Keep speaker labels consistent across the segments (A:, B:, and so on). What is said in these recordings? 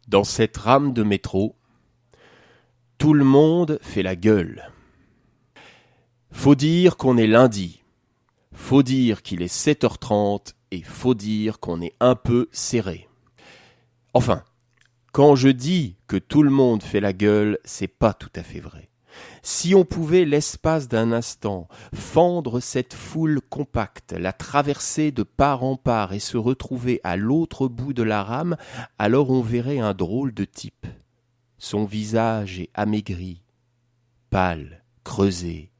A: Dans cette rame de métro, tout le monde fait la gueule. Faut dire qu'on est lundi. Faut dire qu'il est 7h30 et faut dire qu'on est un peu serré. Enfin, quand je dis que tout le monde fait la gueule, c'est pas tout à fait vrai. Si on pouvait, l'espace d'un instant, fendre cette foule compacte, la traverser de part en part et se retrouver à l'autre bout de la rame, alors on verrait un drôle de type. Son visage est amaigri, pâle, creusé.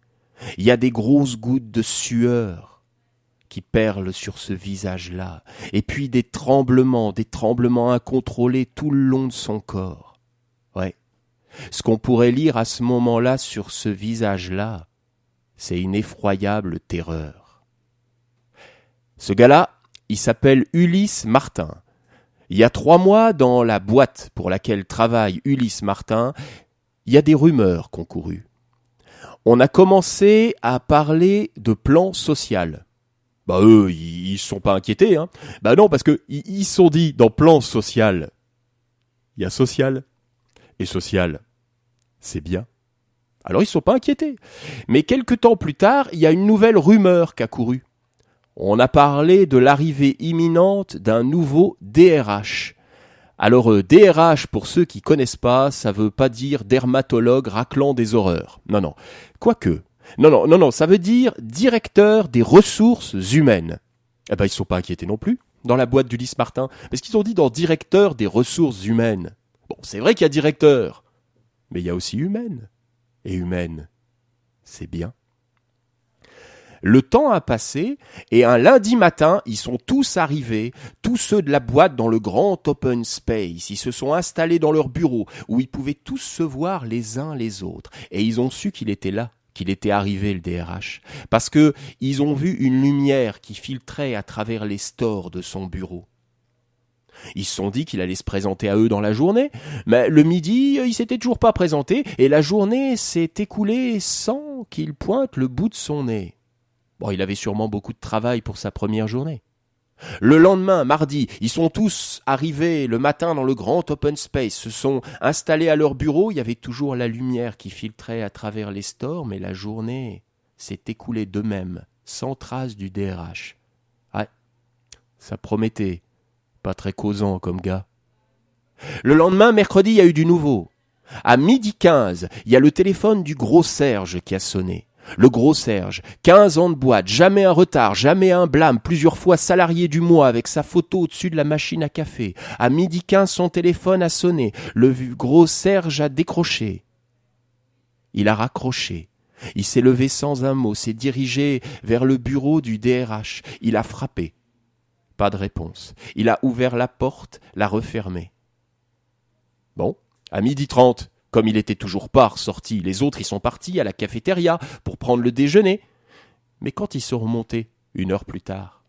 A: Il y a des grosses gouttes de sueur qui perlent sur ce visage-là, et puis des tremblements incontrôlés tout le long de son corps. Ouais. Ce qu'on pourrait lire à ce moment-là sur ce visage-là, c'est une effroyable terreur. Ce gars-là, il s'appelle Ulysse Martin. Il y a 3 mois, dans la boîte pour laquelle travaille Ulysse Martin, il y a des rumeurs qui ont couru. On a commencé à parler de plan social. Eux, ils se sont pas inquiétés, hein. Non, parce que ils se sont dit, dans plan social, il y a social. Et social, c'est bien. Alors ils ne sont pas inquiétés. Mais quelque temps plus tard, il y a une nouvelle rumeur qui a couru. On a parlé de l'arrivée imminente d'un nouveau DRH. Alors DRH, pour ceux qui connaissent pas, ça veut pas dire dermatologue raclant des horreurs. Non. Quoique. Non, ça veut dire directeur des ressources humaines. Ils sont pas inquiétés non plus, dans la boîte d'Ulysse Martin, parce qu'ils ont dit dans directeur des ressources humaines. Bon, c'est vrai qu'il y a directeur, mais il y a aussi humaine. Et humaine, c'est bien. Le temps a passé, et un lundi matin, ils sont tous arrivés, tous ceux de la boîte dans le grand open space. Ils se sont installés dans leur bureau, où ils pouvaient tous se voir les uns les autres. Et ils ont su qu'il était là, qu'il était arrivé le DRH. Parce que ils ont vu une lumière qui filtrait à travers les stores de son bureau. Ils se sont dit qu'il allait se présenter à eux dans la journée, mais le midi, il s'était toujours pas présenté, et la journée s'est écoulée sans qu'il pointe le bout de son nez. Bon, il avait sûrement beaucoup de travail pour sa première journée. Le lendemain, mardi, ils sont tous arrivés le matin dans le grand open space, se sont installés à leur bureau, il y avait toujours la lumière qui filtrait à travers les stores, mais la journée s'est écoulée d'eux-mêmes, sans trace du DRH. Ouais, ça promettait. Pas très causant comme gars. Le lendemain, mercredi, il y a eu du nouveau. À 12h15, il y a le téléphone du gros Serge qui a sonné. Le gros Serge, 15 ans de boîte, jamais un retard, jamais un blâme, plusieurs fois salarié du mois avec sa photo au-dessus de la machine à café. À 12h15, son téléphone a sonné. Le gros Serge a décroché. Il a raccroché. Il s'est levé sans un mot, s'est dirigé vers le bureau du DRH. Il a frappé. Pas de réponse. Il a ouvert la porte, l'a refermée. Bon, à 12h30, comme il était toujours pas ressorti, les autres y sont partis à la cafétéria pour prendre le déjeuner. Mais quand ils sont remontés, 1 heure plus tard,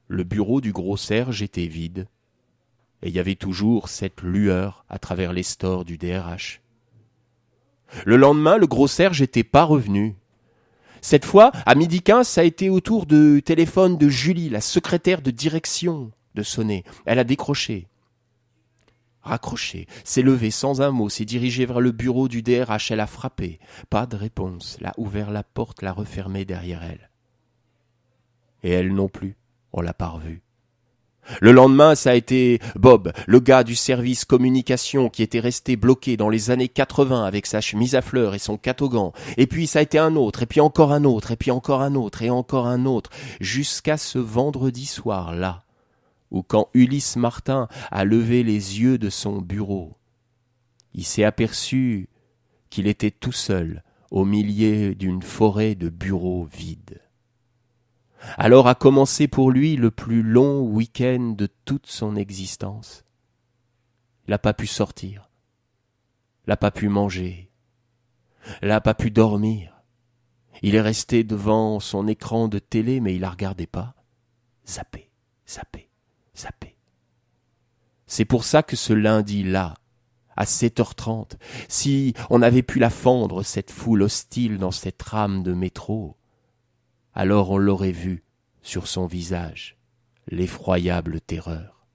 A: le bureau du gros Serge était vide. Et il y avait toujours cette lueur à travers les stores du DRH. Le lendemain, le gros Serge n'était pas revenu. Cette fois, à 12h15, ça a été au tour du téléphone de Julie, la secrétaire de direction, de sonner. Elle a décroché. Raccroché, s'est levée sans un mot, s'est dirigée vers le bureau du DRH, elle a frappé. Pas de réponse, l'a ouvert la porte, l'a refermée derrière elle. Et elle non plus, on l'a pas revue. Le lendemain, ça a été Bob, le gars du service communication qui était resté bloqué dans les années 80 avec sa chemise à fleurs et son catogan. Et puis ça a été un autre, et puis encore un autre, et puis encore un autre, et encore un autre, jusqu'à ce vendredi soir-là, où quand Ulysse Martin a levé les yeux de son bureau, il s'est aperçu qu'il était tout seul au milieu d'une forêt de bureaux vides. Alors a commencé pour lui le plus long week-end de toute son existence. Il n'a pas pu sortir, il n'a pas pu manger, il n'a pas pu dormir. Il est resté devant son écran de télé, mais il la regardait pas. Zappé. C'est pour ça que ce lundi-là, à 7h30, si on avait pu la fendre, cette foule hostile dans cette rame de métro, alors on l'aurait vu sur son visage, l'effroyable terreur.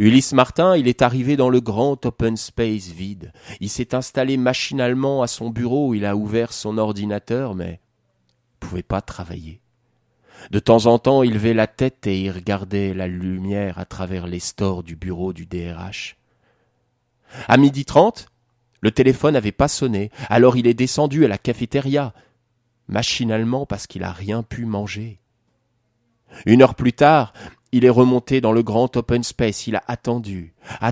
A: Ulysse Martin, il est arrivé dans le grand open space vide. Il s'est installé machinalement à son bureau, il a ouvert son ordinateur, mais il ne pouvait pas travailler. De temps en temps, il levait la tête et il regardait la lumière à travers les stores du bureau du DRH. À 12h30, le téléphone n'avait pas sonné, alors il est descendu à la cafétéria, machinalement parce qu'il n'a rien pu manger. 1 heure plus tard, il est remonté dans le grand open space, il a attendu. À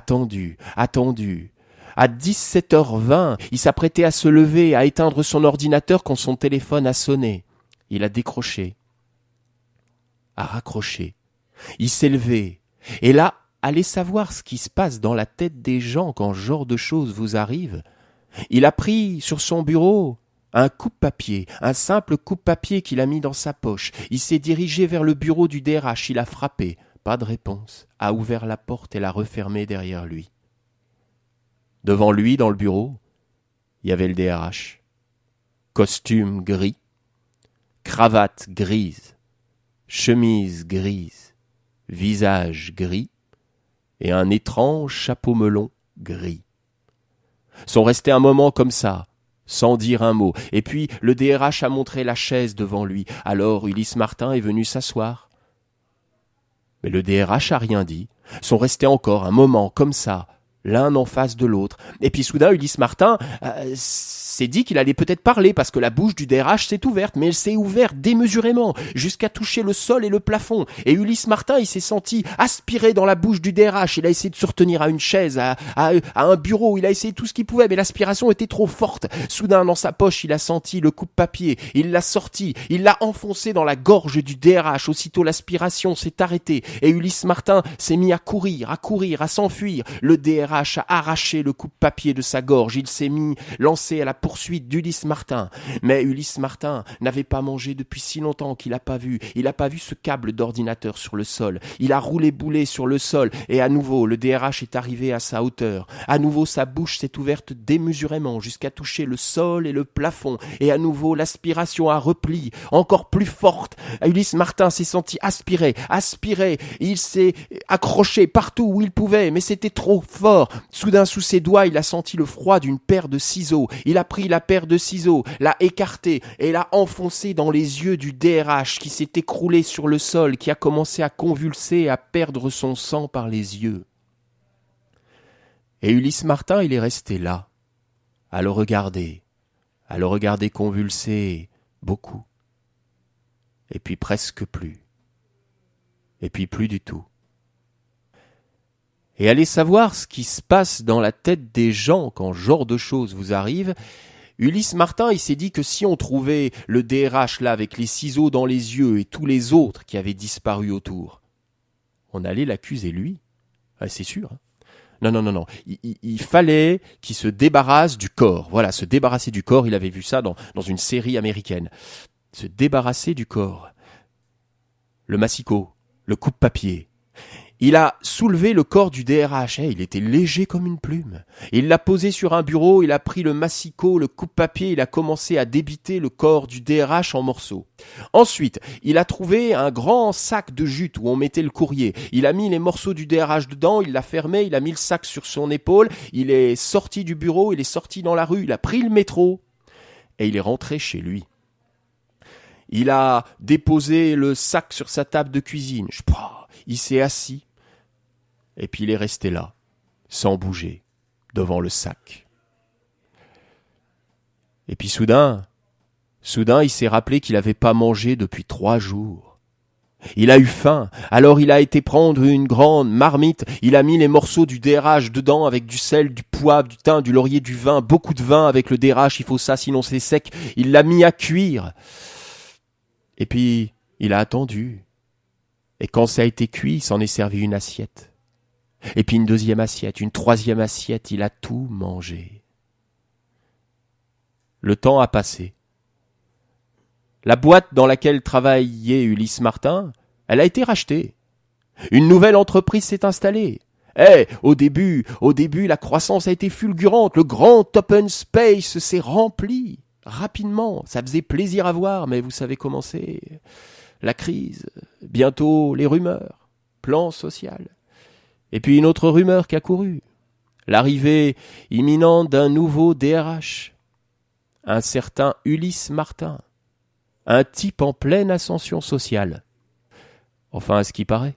A: 17h20, il s'apprêtait à se lever, à éteindre son ordinateur quand son téléphone a sonné. Il a décroché, a raccroché, il s'est levé, et là, allez savoir ce qui se passe dans la tête des gens quand ce genre de choses vous arrive. Il a pris sur son bureau un coupe-papier, un simple coupe-papier qu'il a mis dans sa poche. Il s'est dirigé vers le bureau du DRH, il a frappé. Pas de réponse, a ouvert la porte et l'a refermée derrière lui. Devant lui, dans le bureau, il y avait le DRH. Costume gris, cravate grise, chemise grise, visage gris et un étrange chapeau melon gris. Sont restés un moment comme ça, sans dire un mot. Et puis le DRH a montré la chaise devant lui. Alors Ulysse Martin est venu s'asseoir. Mais le DRH a rien dit. Sont restés encore un moment comme ça, l'un en face de l'autre. Et puis soudain, Ulysse Martin s'est dit qu'il allait peut-être parler parce que la bouche du DRH s'est ouverte, mais elle s'est ouverte démesurément, jusqu'à toucher le sol et le plafond. Et Ulysse Martin, il s'est senti aspiré dans la bouche du DRH. Il a essayé de se retenir à une chaise, à un bureau, il a essayé tout ce qu'il pouvait, mais l'aspiration était trop forte. Soudain, dans sa poche, il a senti le coupe-papier, il l'a sorti, il l'a enfoncé dans la gorge du DRH. Aussitôt, l'aspiration s'est arrêtée et Ulysse Martin s'est mis à courir, à s'enfuir. Le DRH a arraché le coupe-papier de sa gorge, il s'est mis lancé à la poursuite d'Ulysse Martin. Mais Ulysse Martin n'avait pas mangé depuis si longtemps qu'il n'a pas vu. Il n'a pas vu ce câble d'ordinateur sur le sol. Il a roulé boulet sur le sol et à nouveau le DRH est arrivé à sa hauteur. À nouveau sa bouche s'est ouverte démesurément jusqu'à toucher le sol et le plafond. Et à nouveau l'aspiration a repli, encore plus forte. Ulysse Martin s'est senti aspiré. Il s'est accroché partout où il pouvait, mais c'était trop fort. Soudain sous ses doigts il a senti le froid d'une paire de ciseaux. Il a pris la paire de ciseaux, l'a écartée et l'a enfoncée dans les yeux du DRH qui s'est écroulé sur le sol, qui a commencé à convulser et à perdre son sang par les yeux. Et Ulysse Martin, il est resté là, à le regarder convulser beaucoup, et puis presque plus, et puis plus du tout. Et allez savoir ce qui se passe dans la tête des gens quand ce genre de choses vous arrive. Ulysse Martin, il s'est dit que si on trouvait le DRH là avec les ciseaux dans les yeux et tous les autres qui avaient disparu autour, on allait l'accuser lui. Ah, c'est sûr. Non. Il fallait qu'il se débarrasse du corps. Voilà, se débarrasser du corps. Il avait vu ça dans une série américaine. Se débarrasser du corps. Le massicot, le coupe-papier. Il a soulevé le corps du DRH, il était léger comme une plume. Il l'a posé sur un bureau, il a pris le massicot, le coupe-papier, il a commencé à débiter le corps du DRH en morceaux. Ensuite, il a trouvé un grand sac de jute où on mettait le courrier. Il a mis les morceaux du DRH dedans, il l'a fermé, il a mis le sac sur son épaule, il est sorti du bureau, il est sorti dans la rue, il a pris le métro et il est rentré chez lui. Il a déposé le sac sur sa table de cuisine. Il s'est assis. Et puis il est resté là, sans bouger, devant le sac. Et puis soudain, il s'est rappelé qu'il n'avait pas mangé depuis 3 jours. Il a eu faim, alors il a été prendre une grande marmite, il a mis les morceaux du DRH dedans avec du sel, du poivre, du thym, du laurier, du vin, beaucoup de vin avec le DRH, il faut ça sinon c'est sec. Il l'a mis à cuire. Et puis il a attendu. Et quand ça a été cuit, il s'en est servi une assiette. Et puis une 2e assiette, une 3e assiette, il a tout mangé. Le temps a passé. La boîte dans laquelle travaillait Ulysse Martin, elle a été rachetée. Une nouvelle entreprise s'est installée. Au début, la croissance a été fulgurante, le grand open space s'est rempli rapidement. Ça faisait plaisir à voir, mais vous savez comment c'est. La crise, bientôt les rumeurs, plan social. Et puis une autre rumeur qui a couru. L'arrivée imminente d'un nouveau DRH. Un certain Ulysse Martin. Un type en pleine ascension sociale. Enfin, à ce qui paraît.